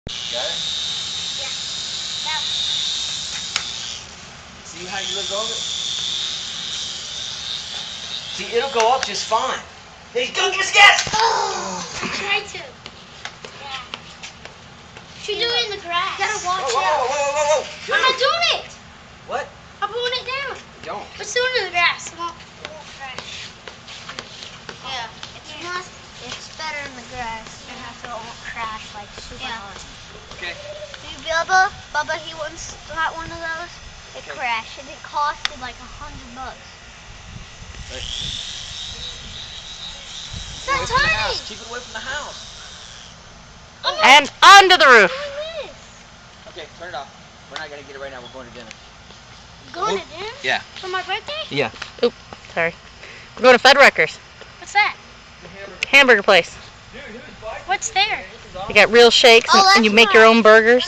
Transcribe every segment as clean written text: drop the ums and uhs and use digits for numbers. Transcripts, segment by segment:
Got it? Yeah. Now. See how you look over? See, it'll go up just fine. Hey, go give us gas! Oh, try to. Yeah. Should do it in the grass. You gotta watch out. Whoa. I'm not doing it. What? I'm pulling it down. Don't. Let's do it in the grass. It won't crash. Yeah. It's better in the grass. You have to, it won't crash like super hard. Okay. Bubba, he once got one of those. It crashed and it costed like $100. Right. It's not turning. Keep it away from the house. And onto the roof. Okay, turn it off. We're not gonna get it right now. We're going to dinner. Going to dinner? Yeah. For my birthday? Yeah. Oop, sorry. We're going to Fuddruckers. What's that? Hamburger place. What's there? You got real shakes and you make your own burgers.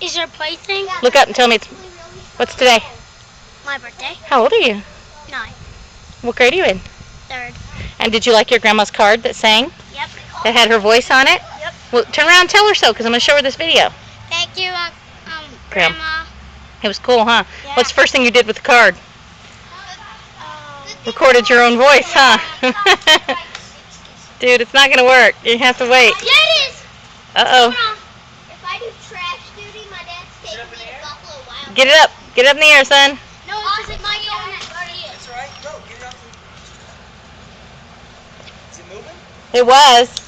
Is there a play thing? Look up and tell me what's today. My birthday? How old are you? 9. What grade are you in? 3rd. And did you like your grandma's card that sang? Yep. That had her voice on it? Yep. Well, turn around and tell her so, because I'm going to show her this video. Thank you, Grandma. It was cool, huh? Yeah. What's the first thing you did with the card? Recorded your own voice, huh? Dude, it's not going to work. You have to wait. Yeah, it is. Uh-oh. If I do trash duty, my dad's taking me to Buffalo Wild. Get it up. Get it up in the air, son. No, it's my own. That's all right. Go. Get it up. Is it moving? It was.